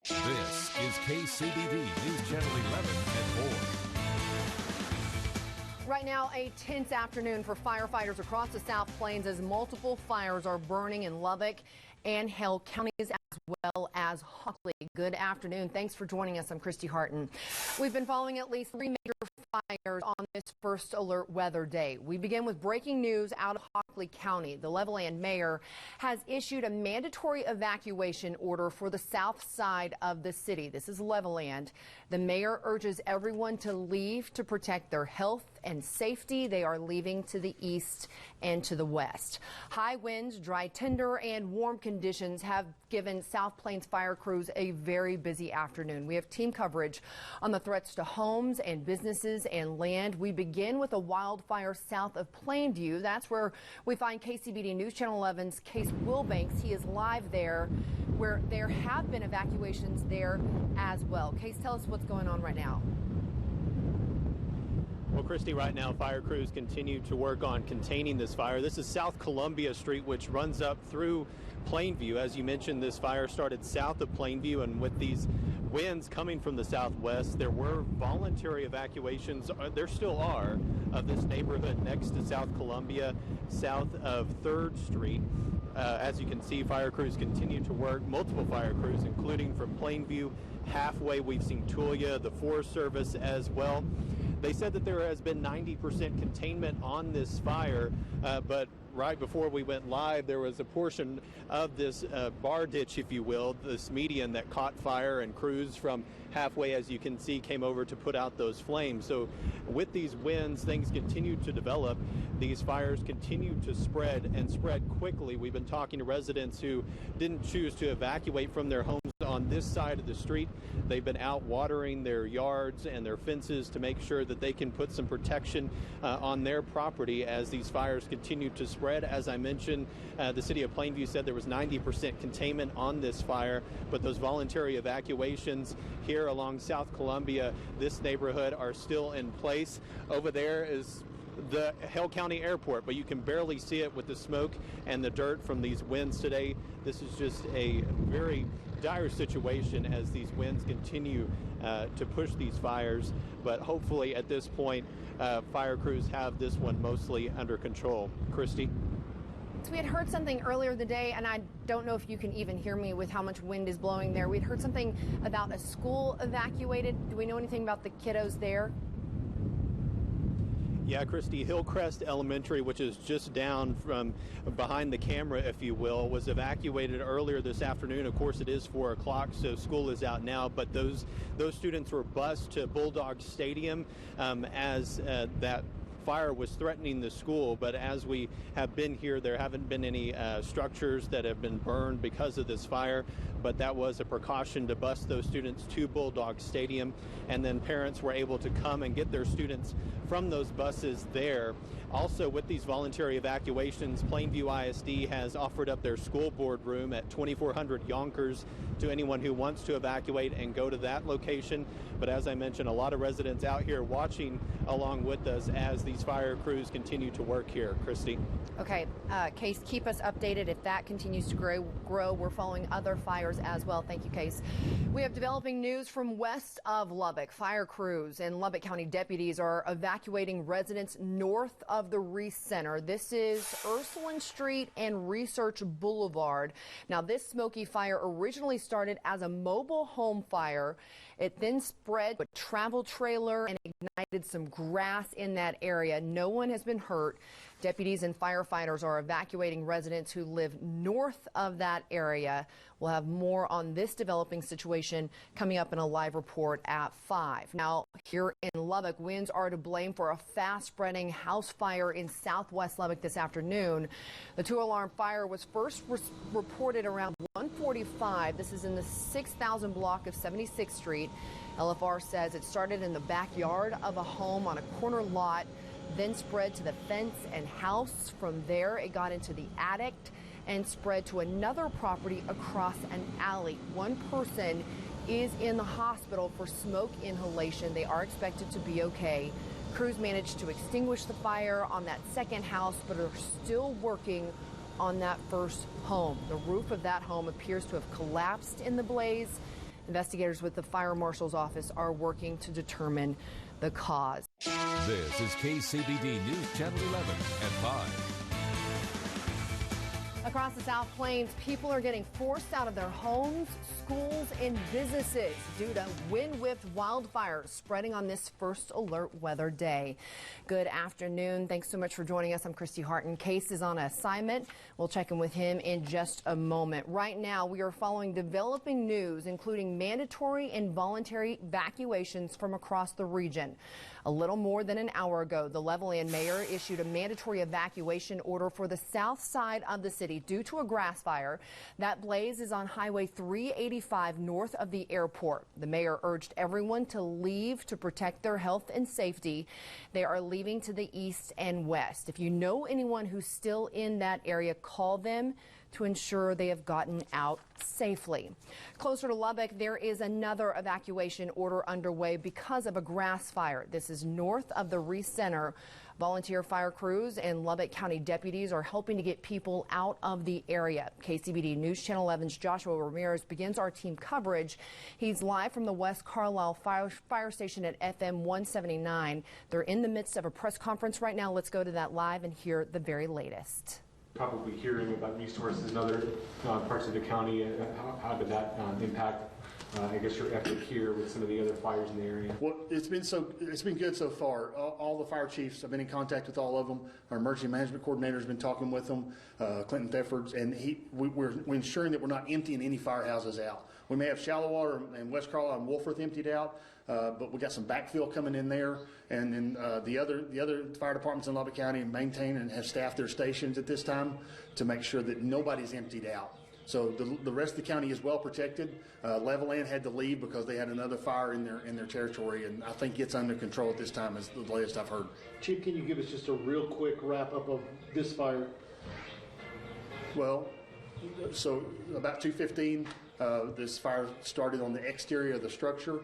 This is KCBD NewsChannel 11 at 4. Right now, a tense afternoon for firefighters across the South Plains as multiple fires are burning in Lubbock and Hale counties as well as Hockley. Good afternoon. Thanks for joining us. I'm Christy Harton. We've been following at least 3 major fires on this first alert weather day. We begin with breaking news out of Hockley County. The Levelland mayor has issued a mandatory evacuation order for the south side of the city. This is Levelland. The mayor urges everyone to leave to protect their health and safety. They are leaving to the east and to the west. High winds, dry tinder, and warm conditions have given South Plains fire crews a very busy afternoon. We have team coverage on the threats to homes and businesses and land. We begin with a wildfire south of Plainview. That's where we find KCBD NewsChannel 11's Case Wilbanks. He is live there, where there have been evacuations there as well. Case, tell us what's going on right now. Well, Christy, right now fire crews continue to work on containing this fire. This is South Columbia Street, which runs up through Plainview. As you mentioned, this fire started south of Plainview, and with these winds coming from the southwest, there were voluntary evacuations. There still are, of this neighborhood next to South Columbia, south of 3rd Street. As you can see, fire crews continue to work, multiple fire crews, including from Plainview. Halfway, we've seen Tulia, the Forest Service as well. They said that there has been 90% containment on this fire, but right before we went live, there was a portion of this bar ditch, if you will, this median that caught fire, and crews from halfway, as you can see, came over to put out those flames. So with these winds, things continue to develop. These fires continue to spread and spread quickly. We've been talking to residents who didn't choose to evacuate from their homes on this side of the street. They've been out watering their yards and their fences to make sure that they can put some protection on their property as these fires continue to spread. As I mentioned, the city of Plainview said there was 90% containment on this fire, but those voluntary evacuations here along South Columbia, this neighborhood, are still in place. Over there is the Hale County Airport, but you can barely see it with the smoke and the dirt from these winds today. This is just a very dire situation as these winds continue to push these fires, but hopefully at this point fire crews have this one mostly under control. Christy? So we had heard something earlier the day, and I don't know if you can even hear me with how much wind is blowing there. We'd heard something about a school evacuated. Do we know anything about the kiddos there? Yeah, Christy, Hillcrest Elementary, which is just down from behind the camera, if you will, was evacuated earlier this afternoon. Of course, it is 4 o'clock, so school is out now, but those students were bused to Bulldog Stadium as that fire was threatening the school. But as we have been here, there haven't been any structures that have been burned because of this fire, but that was a precaution to bus those students to Bulldog Stadium, and then parents were able to come and get their students from those buses there. Also, with these voluntary evacuations, Plainview ISD has offered up their school board room at 2400 Yonkers to anyone who wants to evacuate and go to that location. But as I mentioned, a lot of residents out here watching along with us as these fire crews continue to work here. Christy? Okay, Case, keep us updated if that continues to grow. We're following other fires as well. Thank you, Case. We have developing news from west of Lubbock. Fire crews and Lubbock County deputies are evacuating residents north of the Reese Center. This is Ursuline Street and Research Boulevard. Now, this smoky fire originally started as a mobile home fire. It then spread to a travel trailer and ignited some grass in that area. No one has been hurt. Deputies and firefighters are evacuating residents who live north of that area. We'll have more on this developing situation coming up in a live report at 5. Now, here in Lubbock, winds are to blame for a fast-spreading house fire in southwest Lubbock this afternoon. The 2-alarm fire was first reported around 1:45. This is in the 6000 block of 76th Street. LFR says it started in the backyard of a home on a corner lot, then spread to the fence and house. From there, it got into the attic and spread to another property across an alley. One person is in the hospital for smoke inhalation. They are expected to be okay. Crews managed to extinguish the fire on that second house, but are still working on that first home. The roof of that home appears to have collapsed in the blaze. Investigators with the fire marshal's office are working to determine the cause. This is KCBD News Channel 11 at 5. Across the South Plains, people are getting forced out of their homes, schools, and businesses due to wind-whipped wildfires spreading on this first alert weather day. Good afternoon. Thanks so much for joining us. I'm Christy Harton. Case is on assignment. We'll check in with him in just a moment. Right now, we are following developing news, including mandatory and voluntary evacuations from across the region. A little more than an hour ago, the Levelland mayor issued a mandatory evacuation order for the south side of the city due to a grass fire. That blaze is on Highway 385 north of the airport. The mayor urged everyone to leave to protect their health and safety. They are leaving to the east and west. If you know anyone who's still in that area, call them to ensure they have gotten out safely. Closer to Lubbock, there is another evacuation order underway because of a grass fire. This is north of the Reese Center. Volunteer fire crews and Lubbock County deputies are helping to get people out of the area. KCBD News Channel 11's Joshua Ramirez begins our team coverage. He's live from the West Carlisle fire station at FM 179. They're in the midst of a press conference right now. Let's go to that live and hear the very latest. Probably hearing about resources in other parts of the county. How did that impact, I guess, your effort here with some of the other fires in the area? Well, it's been good so far. All the fire chiefs, I've been in contact with all of them. Our emergency management coordinator has been talking with them, Clinton Theffords, and we're ensuring that we're not emptying any firehouses out. We may have Shallow Water and West Carlisle and Wolforth emptied out, but we got some backfill coming in there, and then the other fire departments in Lubbock County maintain and have staffed their stations at this time to make sure that nobody's emptied out. So the rest of the county is well protected. Levelland had to leave because they had another fire in their territory, and I think it's under control at this time, is the latest I've heard. Chief, can you give us just a real quick wrap up of this fire? Well, so about 2:15, this fire started on the exterior of the structure.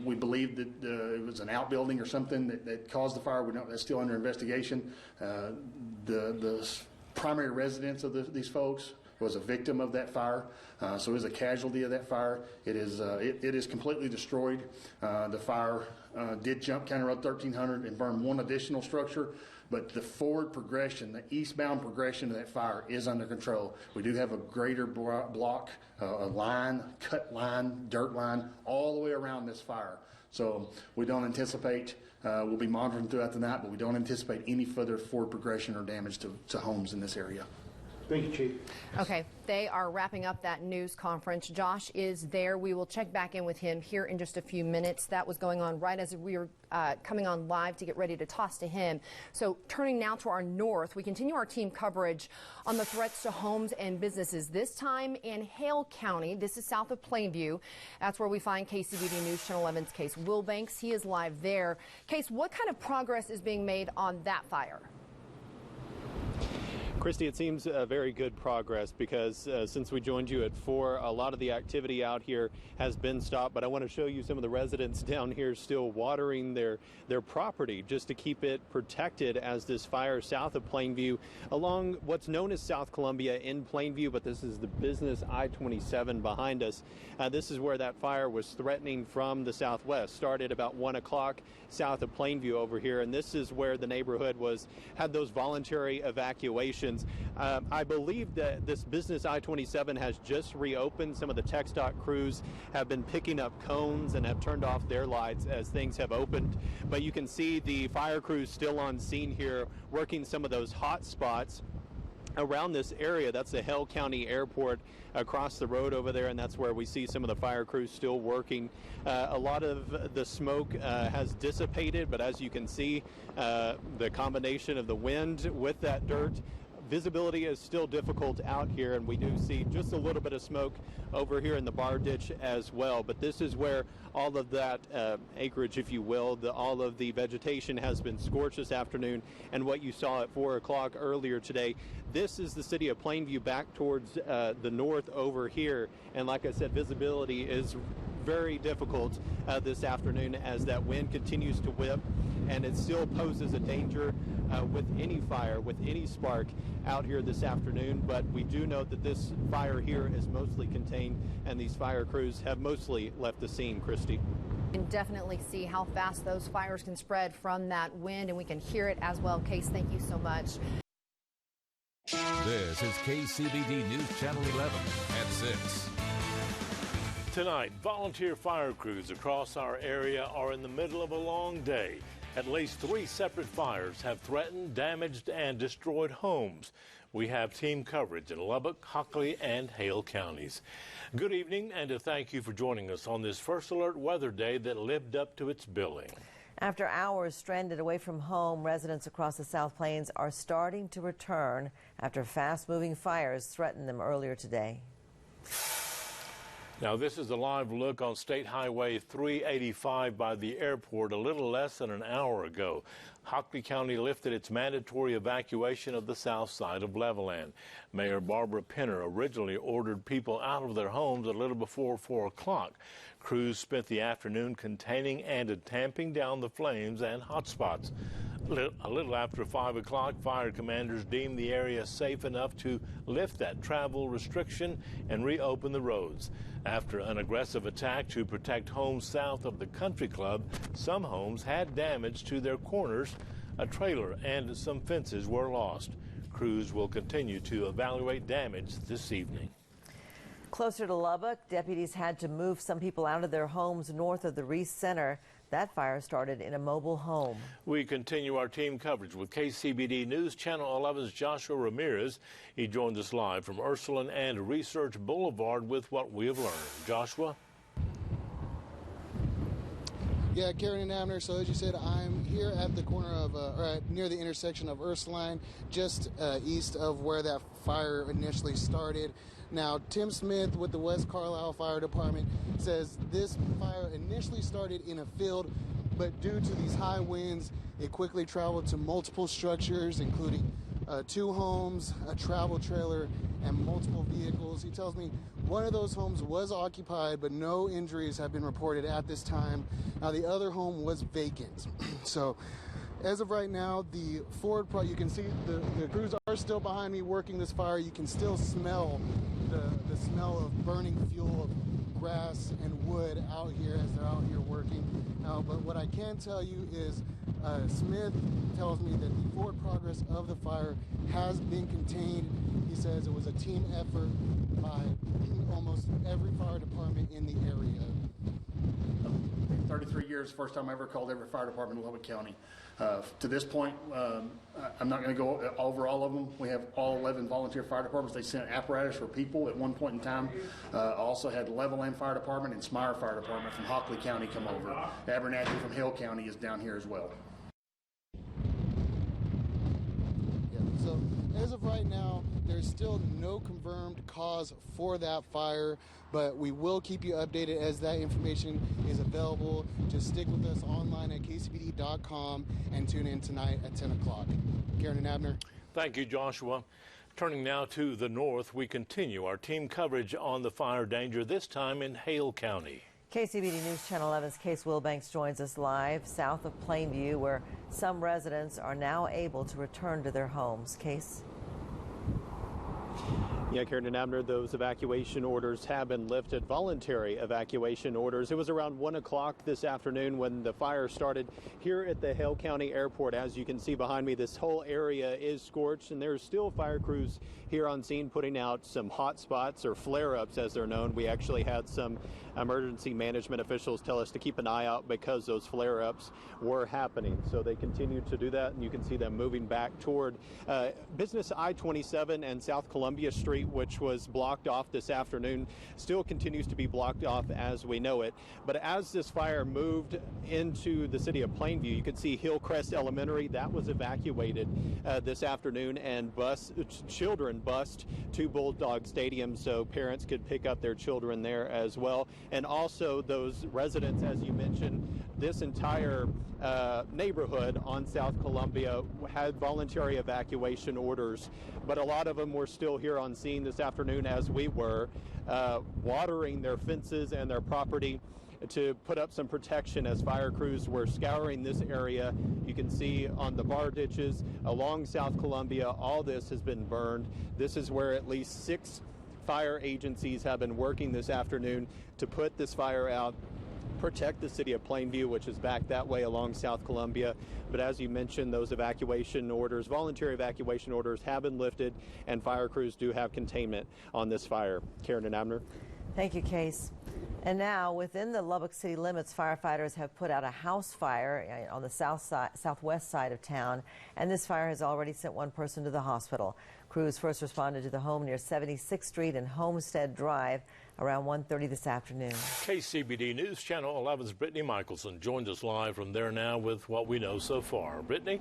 We believe that it was an outbuilding or something that caused the fire. That's still under investigation. The primary residence of these folks was a victim of that fire, so it was a casualty of that fire. It is completely destroyed. The fire did jump County Road 1300 and burn one additional structure, but the forward progression, the eastbound progression of that fire is under control. We do have a greater block, a line, cut line, dirt line, all the way around this fire. So we don't anticipate, we'll be monitoring throughout the night, but we don't anticipate any further forward progression or damage to homes in this area. Thank you, Chief. Okay, they are wrapping up that news conference. Josh is there. We will check back in with him here in just a few minutes. That was going on right as we were coming on live to get ready to toss to him. So turning now to our north, we continue our team coverage on the threats to homes and businesses, this time in Hale County. This is south of Plainview. That's where we find KCBD News Channel 11's Case Wilbanks. He is live there. Case, what kind of progress is being made on that fire? Christy, it seems very good progress because since we joined you at 4, a lot of the activity out here has been stopped. But I want to show you some of the residents down here still watering their property just to keep it protected as this fire south of Plainview along what's known as South Columbia in Plainview, but this is the business I-27 behind us. This is where that fire was threatening from the southwest. Started about 1 o'clock south of Plainview over here, and this is where the neighborhood had those voluntary evacuations. I believe that this business I-27 has just reopened. Some of the tech stock crews have been picking up cones and have turned off their lights as things have opened. But you can see the fire crews still on scene here working some of those hot spots around this area. That's the Hale County Airport across the road over there, and that's where we see some of the fire crews still working. A lot of the smoke has dissipated, but as you can see, the combination of the wind with that dirt, visibility is still difficult out here, and we do see just a little bit of smoke over here in the bar ditch as well. But this is where all of that acreage, if you will, all of the vegetation has been scorched this afternoon, and what you saw at 4 o'clock earlier today. This is the city of Plainview back towards the north over here, and like I said, visibility is very difficult this afternoon as that wind continues to whip, and it still poses a danger with any fire, with any spark out here this afternoon. But we do know that this fire here is mostly contained, and these fire crews have mostly left the scene, Christy. You can definitely see how fast those fires can spread from that wind, and we can hear it as well. Case, thank you so much. This is KCBD News Channel 11 at 6. Tonight, volunteer fire crews across our area are in the middle of a long day. At least 3 separate fires have threatened, damaged, and destroyed homes. We have team coverage in Lubbock, Hockley, and Hale counties. Good evening, and to thank you for joining us on this First Alert weather day that lived up to its billing. After hours stranded away from home, residents across the South Plains are starting to return after fast-moving fires threatened them earlier today. Now, this is a live look on State Highway 385 by the airport a little less than an hour ago. Hockley County lifted its mandatory evacuation of the south side of Levelland. Mayor Barbara Penner originally ordered people out of their homes a little before 4 o'clock. Crews spent the afternoon containing and tamping down the flames and hotspots. A little after 5 o'clock, fire commanders deemed the area safe enough to lift that travel restriction and reopen the roads. After an aggressive attack to protect homes south of the country club, some homes had damage to their corners. A trailer and some fences were lost. Crews will continue to evaluate damage this evening. Closer to Lubbock, deputies had to move some people out of their homes north of the Reese Center. That fire started in a mobile home. We continue our team coverage with KCBD News Channel 11's Joshua Ramirez. He joins us live from Ursuline and Research Boulevard with what we have learned. Joshua? Yeah, Karen and Abner. So as you said, I'm here at the corner of, near the intersection of Ursuline, just east of where that fire initially started. Now, Tim Smith with the West Carlisle Fire Department says this fire initially started in a field, but due to these high winds, it quickly traveled to multiple structures, including 2 homes, a travel trailer, and multiple vehicles. He tells me one of those homes was occupied, but no injuries have been reported at this time. Now, the other home was vacant. So, as of right now, the Ford, you can see the crews are still behind me working this fire. You can still smell the smell of burning fuel, of grass and wood out here as they're out here working. Now, but what I can tell you is Smith tells me that the forward progress of the fire has been contained. He says it was a team effort by almost every fire department in the area. 33 years, first time I ever called every fire department in Lubbock County. To this point, I'm not going to go over all of them. We have all 11 volunteer fire departments. They sent apparatus for people at one point in time. Also had Levelland Fire Department and Smyre Fire Department from Hockley County come over. Abernathy from Hale County is down here as well. So as of right now, there's still no confirmed cause for that fire, but we will keep you updated as that information is available. Just stick with us online at kcbd.com and tune in tonight at 10 o'clock. Karen and Abner. Thank you, Joshua. Turning now to the north, we continue our team coverage on the fire danger, this time in Hale County. KCBD News Channel 11's Case Wilbanks joins us live south of Plainview, where some residents are now able to return to their homes. Case? Yeah, Karen and Abner, those evacuation orders have been lifted, voluntary evacuation orders. It was around 1 o'clock this afternoon when the fire started here at the Hale County Airport. As you can see behind me, this whole area is scorched, and there's still fire crews here on scene putting out some hot spots, or flare-ups as they're known. We actually had some emergency management officials tell us to keep an eye out because those flare-ups were happening. So they continue to do that, and you can see them moving back toward Business I-27 and South Columbia Street, which was blocked off this afternoon, still continues to be blocked off as we know it. But as this fire moved into the city of Plainview, you could see Hillcrest Elementary, that was evacuated this afternoon, and children bused to Bulldog Stadium so parents could pick up their children there as well. And also those residents, as you mentioned, this entire neighborhood on South Columbia had voluntary evacuation orders, but a lot of them were still here on scene. scene this afternoon, as we were, watering their fences and their property to put up some protection as fire crews were scouring this area. You can see on the bar ditches along South Columbia, all this has been burned. This is where at least 6 fire agencies have been working this afternoon to put this fire out, protect the city of Plainview, which is back that way along South Columbia. But as you mentioned, those evacuation orders, voluntary evacuation orders, have been lifted, and fire crews do have containment on this fire. Karen and Abner. Thank you, Case. And now, within the Lubbock city limits, firefighters have put out a house fire on the southwest side of town, and this fire has already sent 1 person to the hospital. Crews first responded to the home near 76th Street and Homestead Drive around 1:30 this afternoon. KCBD News Channel 11's Brittany Michelson joins us live from there now with what we know so far. Brittany?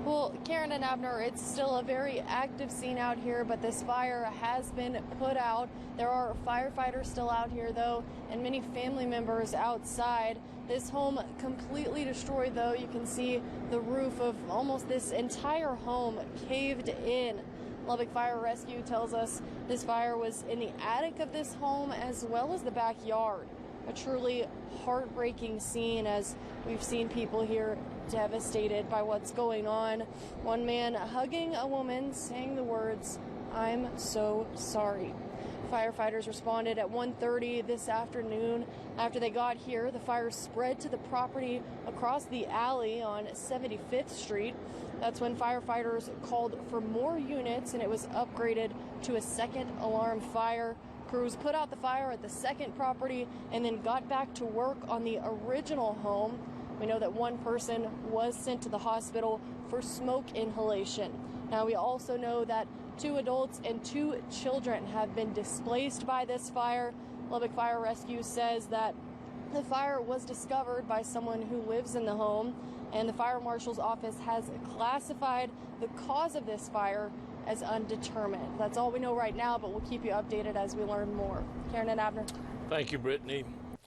Well, Karen and Abner, it's still a very active scene out here, but this fire has been put out. There are firefighters still out here, though, and many family members outside. This home completely destroyed, though. You can see the roof of almost this entire home caved in. Lubbock Fire Rescue tells us this fire was in the attic of this home as well as the backyard. A truly heartbreaking scene, as we've seen people here devastated by what's going on. One man hugging a woman, saying the words, "I'm so sorry." Firefighters responded at 1:30 this afternoon. After they got here, the fire spread to the property across the alley on 75th Street. That's when firefighters called for more units, and it was upgraded to a second alarm fire. Crews put out the fire at the second property and then got back to work on the original home. We know that 1 person was sent to the hospital for smoke inhalation. Now, we also know that 2 adults and 2 children have been displaced by this fire. Lubbock Fire Rescue says that the fire was discovered by someone who lives in the home, and the fire marshal's office has classified the cause of this fire as undetermined. That's all we know right now, but we'll keep you updated as we learn more. Karen and Abner. Thank you, Brittany.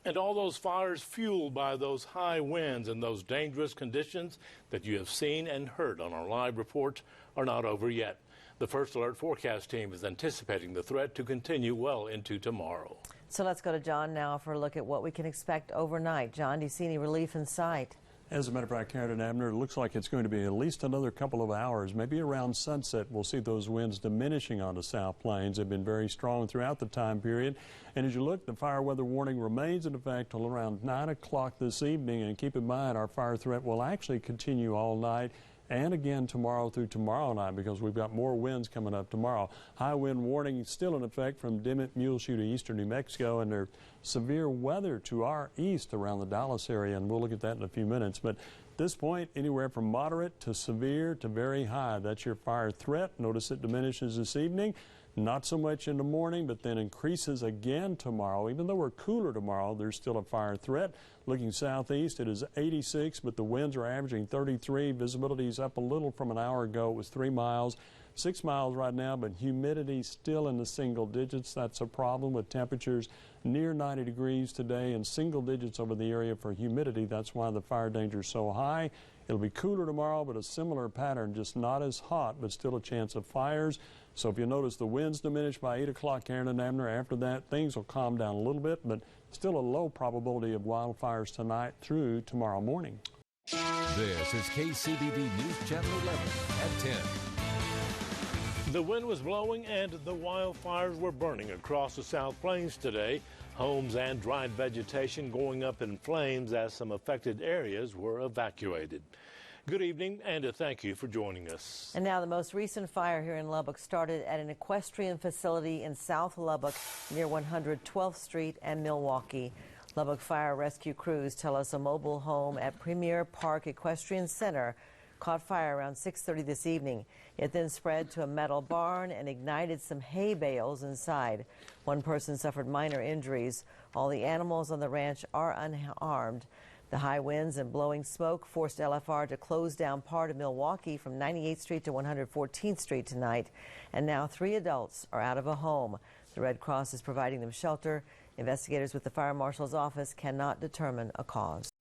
And all those fires fueled by those high winds and those dangerous conditions that you have seen and heard on our live report are not over yet. The First Alert Forecast team is anticipating the threat to continue well into tomorrow. So let's go to John now for a look at what we can expect overnight. John, do you see any relief in sight? As a matter of fact, Karen and Abner, it looks like it's going to be at least another couple of hours, maybe around sunset. We'll see those winds diminishing on the South Plains. They've been very strong throughout the time period. And as you look, the fire weather warning remains in effect till around 9 o'clock this evening. And keep in mind, our fire threat will actually continue all night and again tomorrow through tomorrow night, because we've got more winds coming up tomorrow. High wind warning still in effect from Dimmitt, Muleshoe to eastern New Mexico, and there's severe weather to our east around the Dallas area, and we'll look at that in a few minutes. But at this point, anywhere from moderate to severe to very high. That's your fire threat. Notice it diminishes this evening. Not so much in the morning, but then increases again tomorrow. Even though we're cooler tomorrow, there's still a fire threat. Looking southeast, it is 86, but the winds are averaging 33. Visibility is up a little from an hour ago. It was 3 miles. 6 miles right now, but humidity still in the single digits. That's a problem with temperatures near 90 degrees today and single digits over the area for humidity. That's why the fire danger is so high. It'll be cooler tomorrow, but a similar pattern, just not as hot, but still a chance of fires. So if you notice, the winds diminish by 8 o'clock, Karen and Abner. After that, things will calm down a little bit, but still a low probability of wildfires tonight through tomorrow morning. This is KCBD News Channel 11 at 10. The wind was blowing and the wildfires were burning across the South Plains today. Homes and dried vegetation going up in flames as some affected areas were evacuated. Good evening, and thank you for joining us. And now the most recent fire here in Lubbock started at an equestrian facility in South Lubbock near 112th Street and Milwaukee. Lubbock Fire Rescue crews tell us a mobile home at Premier Park Equestrian Center caught fire around 6:30 this evening. It then spread to a metal barn and ignited some hay bales inside. 1 person suffered minor injuries. All the animals on the ranch are unharmed. The high winds and blowing smoke forced LFR to close down part of Milwaukee from 98th Street to 114th Street tonight. And now 3 adults are out of a home. The Red Cross is providing them shelter. Investigators with the fire marshal's office cannot determine a cause.